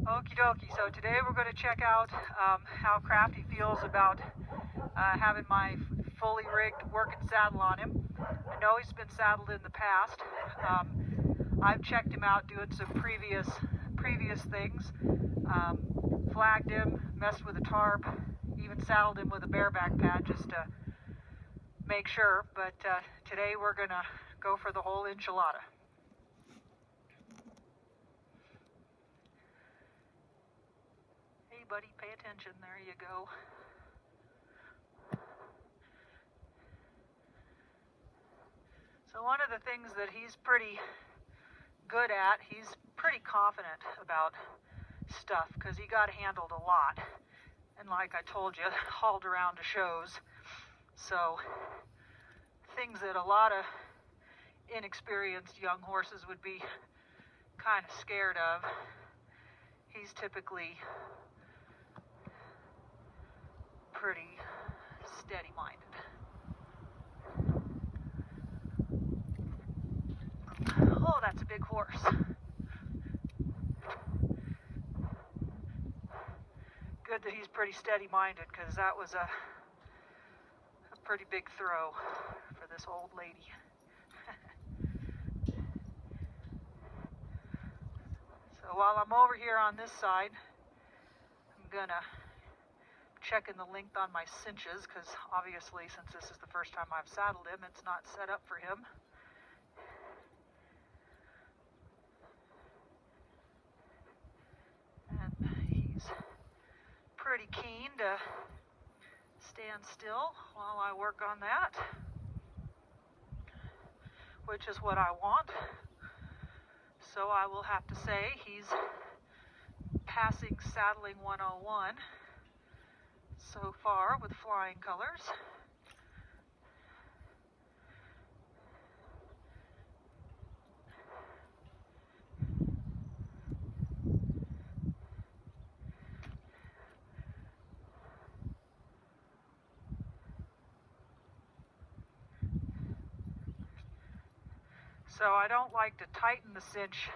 Okie dokie. So today we're going to check out how Crafty feels about having my fully rigged working saddle on him. I know he's been saddled in the past. I've checked him out doing some previous things. Flagged him, messed with a tarp, even saddled him with a bareback pad just to make sure. But today we're going to go for the whole enchilada. Hey buddy, pay attention. There you go. So one of the things that he's pretty good at, he's pretty confident about stuff because he got handled a lot. And like I told you, hauled around to shows. So things that a lot of inexperienced young horses would be kind of scared of, he's typically pretty steady-minded. Oh, that's a big horse. Good that he's pretty steady-minded because that was a pretty big throw for this old lady. So while I'm over here on this side, I'm gonna check in the length on my cinches because obviously since this is the first time I've saddled him, it's not set up for him. And he's pretty keen to stand still while I work on that, which is what I want. So I will have to say he's passing saddling 101 so far with flying colors. So I don't like to tighten the cinch,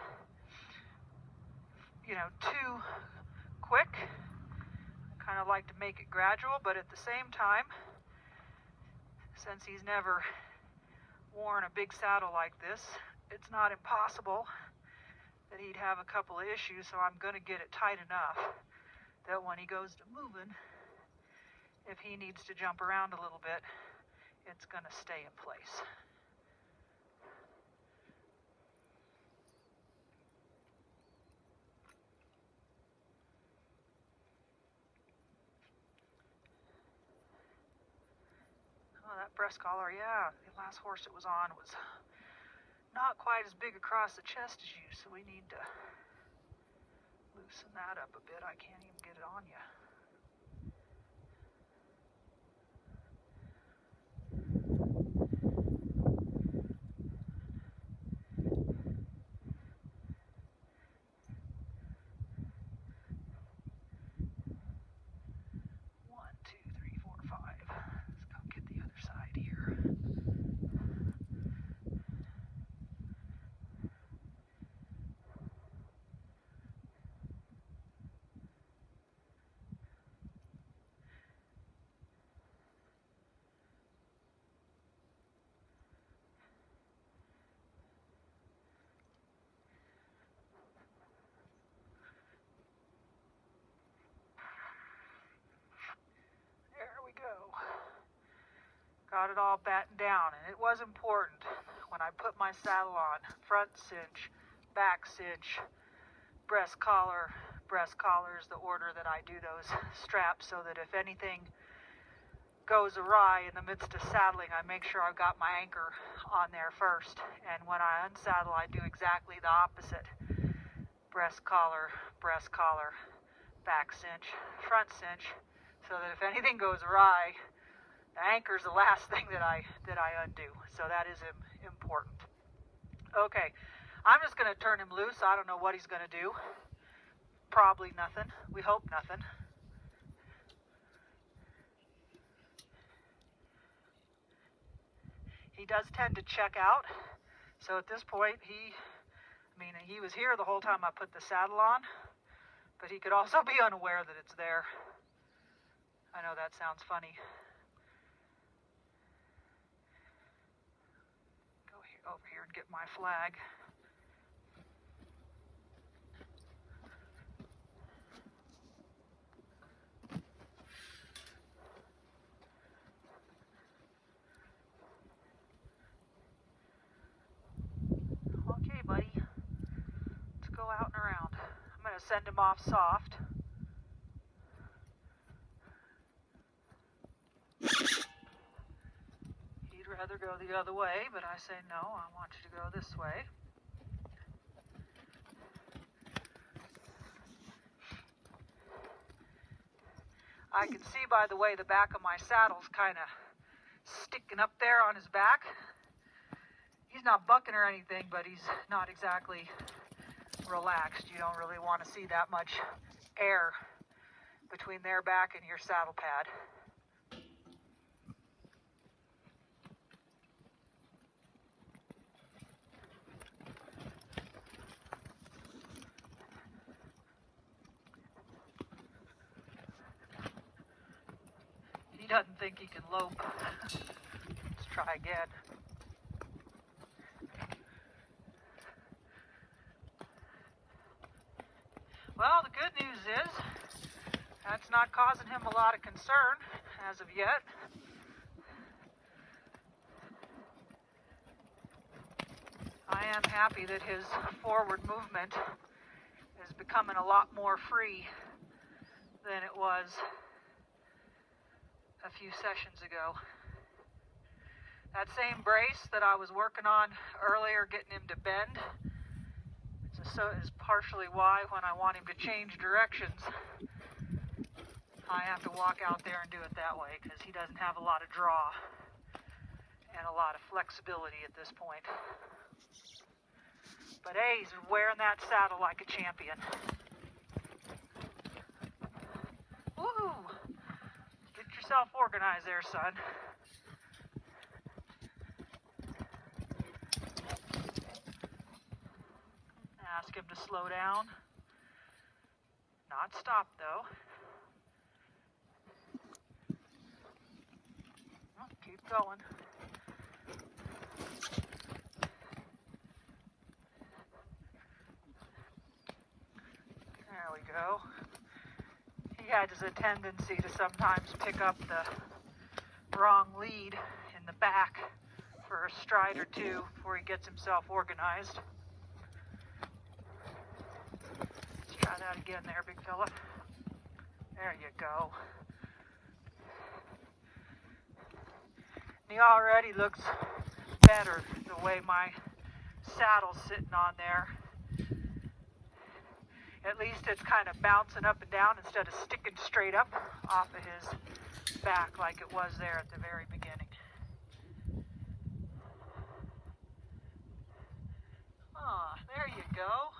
too quick. I kind of like to make it gradual, but at the same time, since he's never worn a big saddle like this, it's not impossible that he'd have a couple of issues, so I'm going to get it tight enough that when he goes to moving, if he needs to jump around a little bit, it's going to stay in place. Oh, that breast collar, yeah, the last horse it was on was not quite as big across the chest as you, so we need to loosen that up a bit. I can't even get it on you. Got it all battened down, and it was important when I put my saddle on. Front cinch, back cinch, breast collar. Breast collar is the order that I do those straps so that if anything goes awry in the midst of saddling, I make sure I've got my anchor on there first. And when I unsaddle, I do exactly the opposite. Breast collar, back cinch, front cinch, so that if anything goes awry, the anchor's the last thing that I undo. So that is important. Okay, I'm just going to turn him loose. I don't know what he's going to do. Probably nothing. We hope nothing. He does tend to check out. So at this point, he was here the whole time I put the saddle on. but he could also be unaware that it's there. I know that sounds funny. Go over here and get my flag. Okay, buddy. Let's go out and around. I'm going to send him off soft. He'd rather go the other way, but I say no, I want you to go this way. I can see, by the way, the back of my saddle's kind of sticking up there on his back. He's not bucking or anything, but he's not exactly relaxed. You don't really want to see that much air between their back and your saddle pad. He doesn't think he can lope. Let's try again. Well, the good news is that's not causing him a lot of concern as of yet. I am happy that his forward movement is becoming a lot more free than it was a few sessions ago. That same brace that I was working on earlier, getting him to bend, is partially why when I want him to change directions, I have to walk out there and do it that way, because he doesn't have a lot of draw and a lot of flexibility at this point. But hey, he's wearing that saddle like a champion. Woo! Get yourself organized there, son. Ask him to slow down. Not stop, though. Oh, keep going. There we go. He has a tendency to sometimes pick up the wrong lead in the back for a stride or two before he gets himself organized. Try that again there, big fella. There you go. And he already looks better the way my saddle's sitting on there. At least it's kind of bouncing up and down instead of sticking straight up off of his back like it was there at the very beginning. Ah, there you go.